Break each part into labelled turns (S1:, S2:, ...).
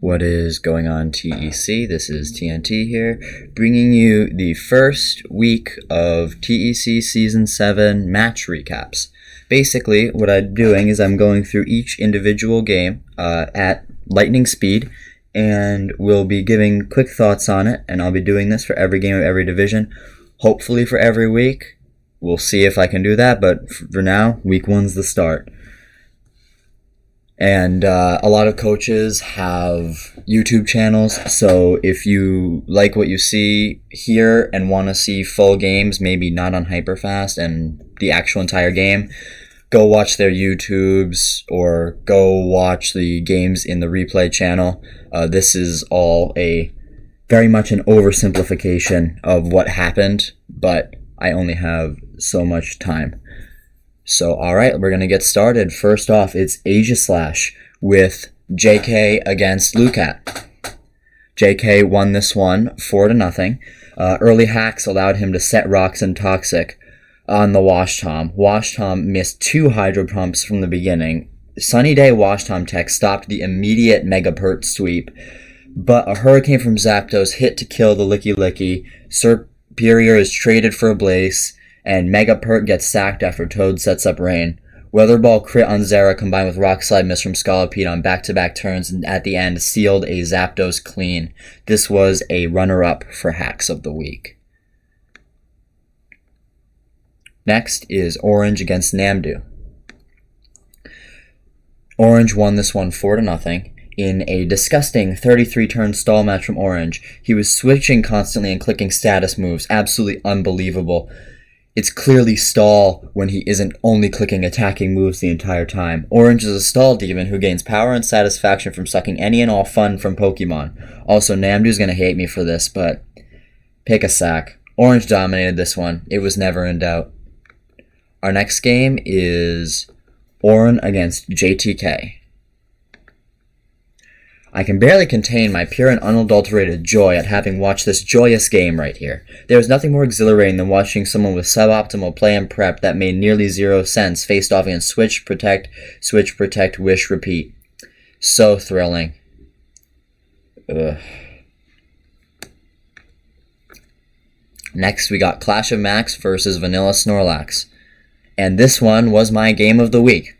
S1: What is going on, TEC? This is TNT here, bringing you the first week of TEC Season 7 match recaps. Basically, what I'm doing is I'm going through each individual game at lightning speed, and we'll be giving quick thoughts on it, and I'll be doing this for every game of every division, hopefully for every week. We'll see if I can do that, but for now, week 1's the start. And a lot of coaches have YouTube channels, so if you like what you see here and want to see full games, maybe not on hyperfast and the actual entire game, go watch their YouTubes or go watch the games in the replay channel. This is all very much an oversimplification of what happened, but I only have so much time. So, alright, we're going to get started. First off, it's Aegislash with JK against Lucat. JK won this one 4-0. Early hacks allowed him to set rocks and toxic on the Wash Tom. Wash Tom missed 2 Hydro Pumps from the beginning. Sunny Day Wash Tom tech stopped the immediate Mega Pert sweep, but a Hurricane from Zapdos hit to kill the Licky Licky. Superior is traded for a Blaze, and Mega Pert gets sacked after Toad sets up Rain. Weather Ball crit on Zera combined with Rock Slide miss from Scolipede on back-to-back turns, and at the end sealed a Zapdos clean. This was a runner-up for hacks of the week. Next is Orange against Namdu. Orange won this one 4-0. In a disgusting 33-turn stall match from Orange, he was switching constantly and clicking status moves. Absolutely unbelievable. It's clearly stall when he isn't only clicking attacking moves the entire time. Orange is a stall demon who gains power and satisfaction from sucking any and all fun from Pokemon. Also, Namdu's gonna hate me for this, but pick a sack. Orange dominated this one. It was never in doubt. Our next game is Oran against JTK. I can barely contain my pure and unadulterated joy at having watched this joyous game right here. There is nothing more exhilarating than watching someone with suboptimal play and prep that made nearly 0 sense faced off against switch, protect, wish, repeat. So thrilling. Ugh. Next we got ClashofMax versus Vanilla Snorlax. And this one was my game of the week.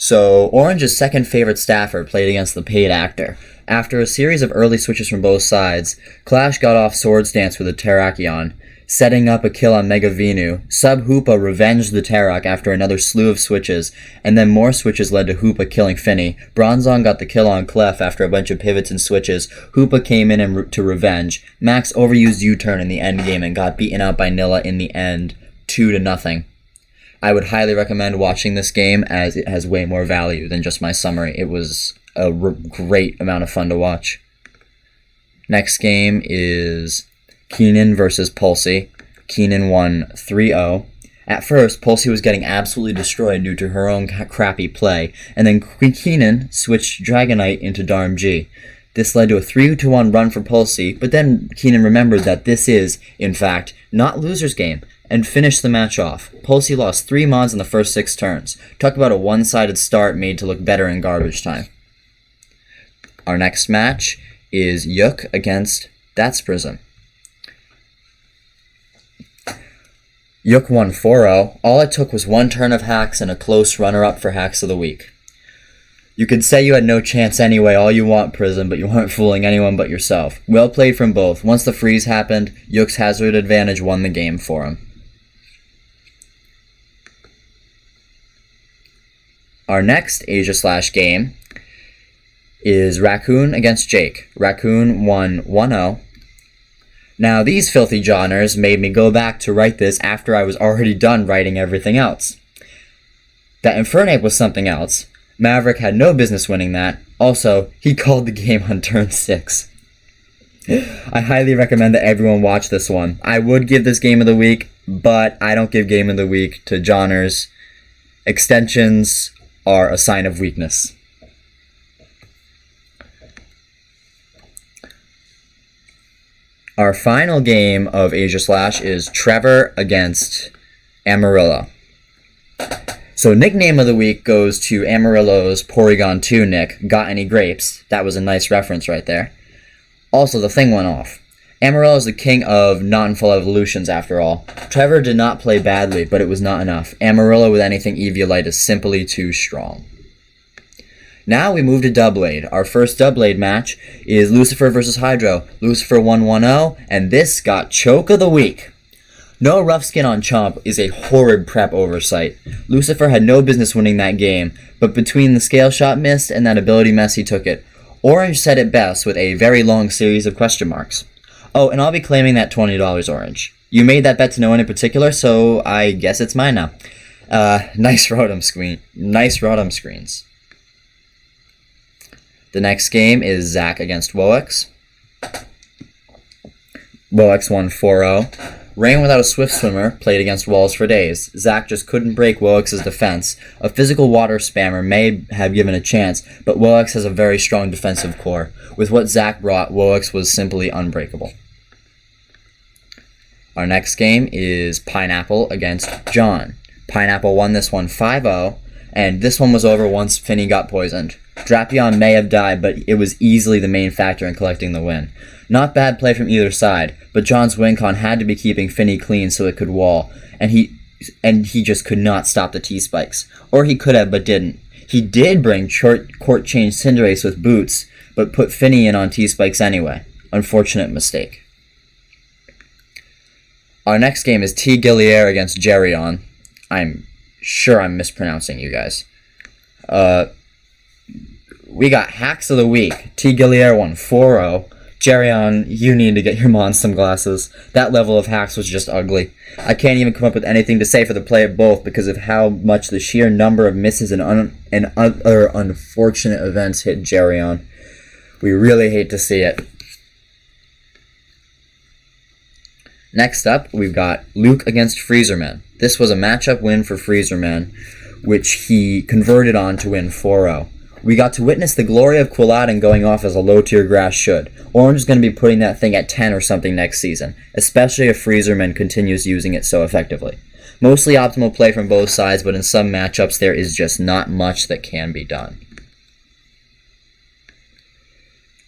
S1: So, Orange's second favorite staffer played against the paid actor. After a series of early switches from both sides, Clash got off Swords Dance with a Terrakion, setting up a kill on Mega Venu. Sub Hoopa revenged the Terrak after another slew of switches, and then more switches led to Hoopa killing Finny. Bronzong got the kill on Clef after a bunch of pivots and switches. Hoopa came in to revenge. Max overused U-turn in the endgame and got beaten out by Nilla in the end, 2-0. I would highly recommend watching this game as it has way more value than just my summary. It was a great amount of fun to watch. Next game is Keenan versus Pulsey. Keenan won 3-0. At first, Pulsey was getting absolutely destroyed due to her own crappy play, and then Keenan switched Dragonite into Darm-G. This led to a 3-1 run for Pulsey, but then Keenan remembered that this is, in fact, not loser's game, and finished the match off. Pulsey lost 3 mons in the first 6 turns. Talk about a one-sided start made to look better in garbage time. Our next match is Yuk against That's Prism. Yuk won 4-0. All it took was 1 turn of hacks and a close runner-up for hacks of the week. You could say you had no chance anyway all you want, Prism, but you weren't fooling anyone but yourself. Well played from both. Once the freeze happened, Yuk's hazard advantage won the game for him. Our next Aegislash game is Raccoon against Jake. Raccoon won 1-0. Now, these filthy johners made me go back to write this after I was already done writing everything else. That Infernape was something else. Maverick had no business winning that. Also, he called the game on turn 6. I highly recommend that everyone watch this one. I would give this game of the week, but I don't give game of the week to johners. Extensions are a sign of weakness. Our final game of Aegislash is Trevor against Amarillo. So nickname of the week goes to Amarillo's Porygon 2 Nick. Got any grapes? That was a nice reference right there. Also, the thing went off. Amarillo is the king of non-full evolutions after all. Trevor did not play badly, but it was not enough. Amarillo with anything Eviolite is simply too strong. Now we move to Doublade. Our first Doublade match is Lucifer versus Hydro. Lucifer won 1-0, and this got Choke of the Week. No rough skin on Chomp is a horrid prep oversight. Lucifer had no business winning that game, but between the scale shot missed and that ability mess, he took it. Orange said it best with a very long series of question marks. Oh, and I'll be claiming that $20, Orange. You made that bet to no one in particular, so I guess it's mine now. Nice Rotom screens. The next game is Zach against Woix. Woix won 4-0. Rain without a Swift Swimmer played against walls for days. Zach just couldn't break Woix's defense. A physical water spammer may have given a chance, but Woix has a very strong defensive core. With what Zach brought, Woix was simply unbreakable. Our next game is Pineapple against John. Pineapple won this one 5-0, and this one was over once Finny got poisoned. Drapion may have died, but it was easily the main factor in collecting the win. Not bad play from either side, but John's WinCon had to be keeping Finny clean so it could wall, and he just could not stop the T-Spikes. Or he could have, but didn't. He did bring Court Change Cinderace with boots, but put Finny in on T-Spikes anyway. Unfortunate mistake. Our next game is T. Gillier against Geryon. I'm sure I'm mispronouncing you guys. We got Hacks of the Week. T. Gillier won 4-0. Geryon, you need to get your mons some glasses. That level of hacks was just ugly. I can't even come up with anything to say for the play of both because of how much the sheer number of misses and other unfortunate events hit Geryon. We really hate to see it. Next up, we've got Luke against Freezerman. This was a matchup win for Freezerman, which he converted on to win 4-0. We got to witness the glory of Quilladin going off as a low-tier grass should. Orange is going to be putting that thing at 10 or something next season, especially if Freezerman continues using it so effectively. Mostly optimal play from both sides, but in some matchups there is just not much that can be done.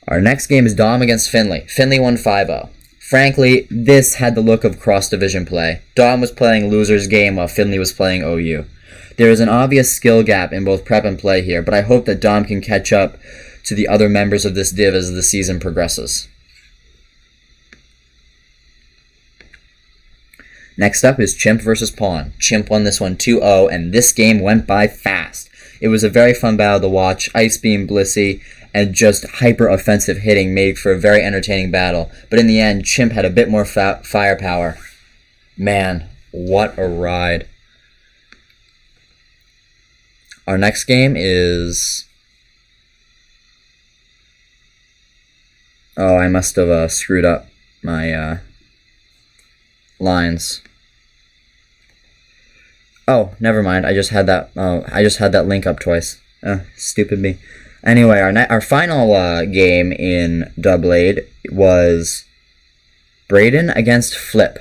S1: Our next game is Dom against Finley. Finley won 5-0. Frankly, this had the look of cross-division play. Dom was playing loser's game while Finley was playing OU. There is an obvious skill gap in both prep and play here, but I hope that Dom can catch up to the other members of this div as the season progresses. Next up is Chimp versus Pawn. Chimp won this one 2-0, and this game went by fast. It was a very fun battle to watch. Ice Beam, Blissey, and just hyper-offensive hitting made for a very entertaining battle. But in the end, Chimp had a bit more firepower. Man, what a ride. Our next game is... Oh, I must have screwed up my lines. Oh, never mind. I just had that link up twice. Stupid me. Anyway, our final game in Doublade was Braden against Flip.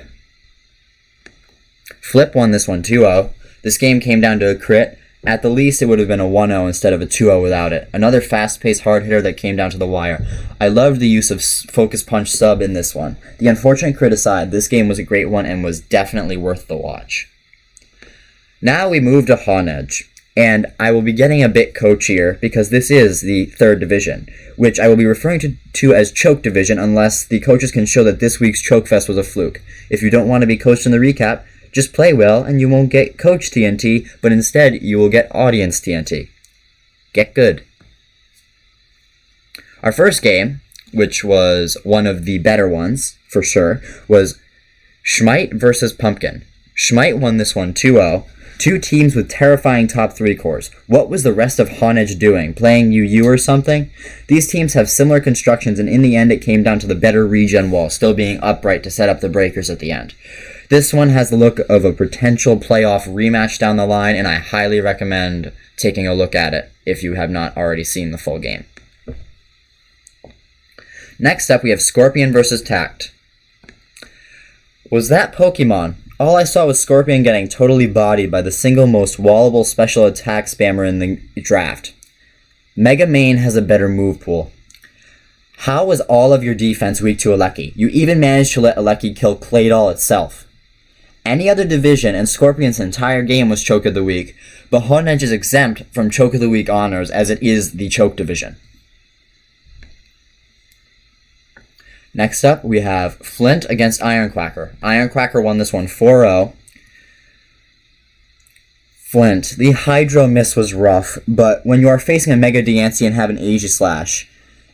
S1: Flip won this one 2-0. This game came down to a crit. At the least, it would have been a 1-0 instead of a 2-0 without it. Another fast-paced hard hitter that came down to the wire. I loved the use of Focus Punch sub in this one. The unfortunate crit aside, this game was a great one and was definitely worth the watch. Now we move to honedge, and I will be getting a bit coachier because this is the 3rd division, which I will be referring to as Choke Division unless the coaches can show that this week's Choke Fest was a fluke. If you don't want to be coached in the recap, just play well and you won't get Coach TNT, but instead you will get Audience TNT. Get good. Our first game, which was one of the better ones, for sure, was Schmite versus Pumpkin. Schmite won this one 2-0. Two teams with terrifying top 3 cores. What was the rest of honedge doing? Playing UU or something? These teams have similar constructions, and in the end it came down to the better regen wall still being upright to set up the breakers at the end. This one has the look of a potential playoff rematch down the line, and I highly recommend taking a look at it if you have not already seen the full game. Next up, we have Scorpion versus Tact. Was that Pokemon All I saw was Scorpion getting totally bodied by the single most wallable special attack spammer in the draft. Mega Main has a better move pool. How was all of your defense weak to Aleki? You even managed to let Aleki kill Claydol itself. Any other division, and Scorpion's entire game was Choke of the Week, but honedge is exempt from Choke of the Week honors as it is the Choke division. Next up, we have Flint against Ironcracker. Ironcracker won this one 4-0. Flint, the Hydro miss was rough, but when you are facing a Mega Diancie and have an Aegislash,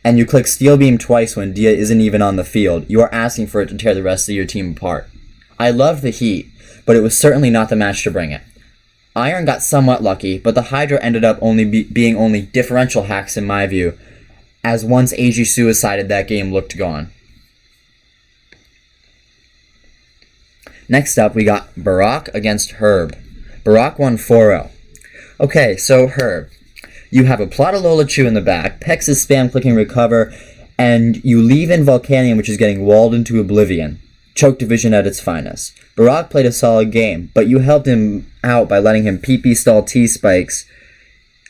S1: and you click Steel Beam twice when Dia isn't even on the field, you are asking for it to tear the rest of your team apart. I loved the heat, but it was certainly not the match to bring it. Iron got somewhat lucky, but the Hydra ended up being only differential hacks in my view, as once Aegi suicided, that game looked gone. Next up, we got Barack against Herb. Barack won 4-0. Okay, so Herb. You have a plot of Lolachu in the back, Pex is spam clicking recover, and you leave in Volcanium, which is getting walled into oblivion. Choke division at its finest. Barack played a solid game, but you helped him out by letting him PP stall T-Spikes.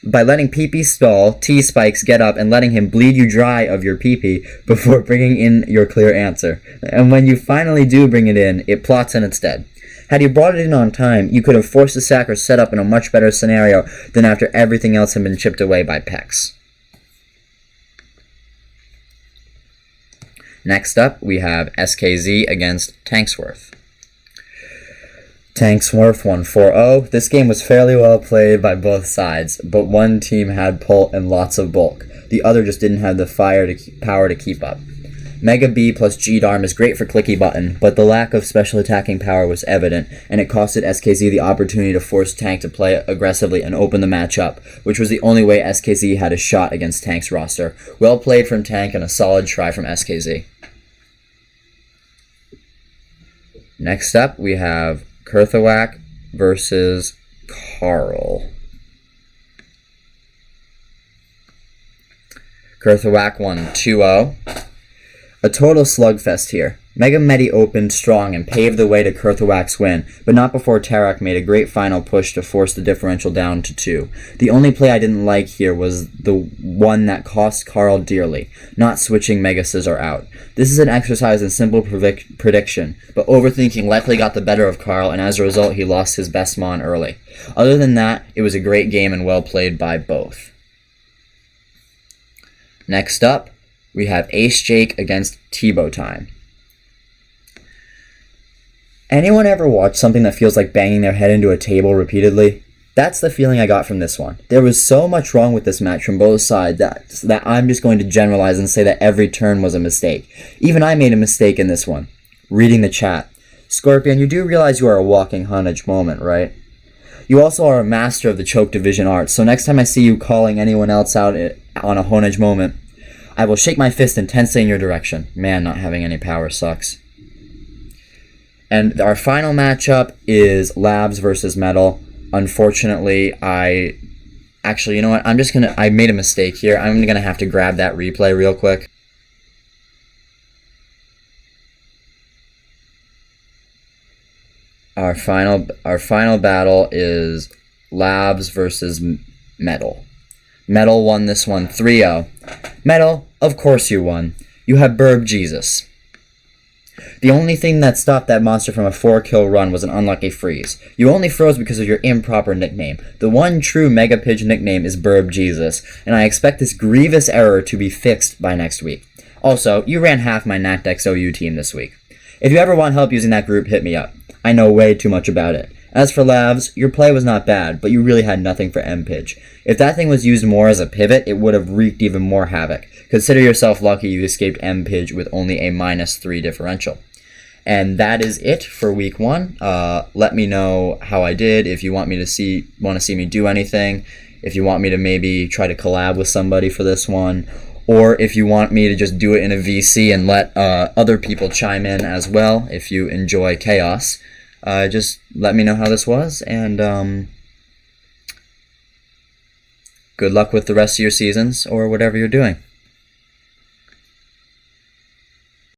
S1: By letting PP stall T-Spikes get up and letting him bleed you dry of your PP before bringing in your clear answer. And when you finally do bring it in, it plots in instead. Had you brought it in on time, you could have forced the sack or set up in a much better scenario than after everything else had been chipped away by Pex. Next up, we have SKZ against Tanksworth. Tanksworth won 4-0. This game was fairly well played by both sides, but one team had pull and lots of bulk. The other just didn't have the power to keep up. Mega B plus G-Darm is great for clicky button, but the lack of special attacking power was evident, and it costed SKZ the opportunity to force Tank to play aggressively and open the match up, which was the only way SKZ had a shot against Tank's roster. Well played from Tank and a solid try from SKZ. Next up, we have Kurthawak versus Carl. Kurthawak won 2-0. A total slugfest here. Mega Medi opened strong and paved the way to Kurthawak's win, but not before Tarak made a great final push to force the differential down to 2. The only play I didn't like here was the one that cost Carl dearly, not switching Mega Scissor out. This is an exercise in simple prediction, but overthinking likely got the better of Carl, and as a result he lost his best mon early. Other than that, it was a great game and well played by both. Next up, we have Ace Jake against Tebow Time. Anyone ever watch something that feels like banging their head into a table repeatedly? That's the feeling I got from this one. There was so much wrong with this match from both sides that I'm just going to generalize and say that every turn was a mistake. Even I made a mistake in this one. Reading the chat. Scorpion, you do realize you are a walking honedge moment, right? You also are a master of the choke division art, so next time I see you calling anyone else out on a honedge moment, I will shake my fist intensely in your direction. Man, not having any power sucks. And our final matchup is Labs versus Metal. Unfortunately, actually, you know what? I made a mistake here. I'm gonna have to grab that replay real quick. Our final battle is Labs versus Metal. Metal won this one 3-0. Metal, of course you won. You have Burb Jesus. The only thing that stopped that monster from a 4-kill run was an unlucky freeze. You only froze because of your improper nickname. The one true Mega Pidge nickname is Burb Jesus, and I expect this grievous error to be fixed by next week. Also, you ran half my Natdex OU team this week. If you ever want help using that group, hit me up. I know way too much about it. As for Lavs, your play was not bad, but you really had nothing for M-Pidge. If that thing was used more as a pivot, it would have wreaked even more havoc. Consider yourself lucky you escaped M-Pidge with only a -3 differential. And that is it for week 1. Let me know how I did, if you want to see me do anything, if you want me to maybe try to collab with somebody for this one, or if you want me to just do it in a VC and let other people chime in as well if you enjoy chaos. Just let me know how this was, and good luck with the rest of your seasons or whatever you're doing.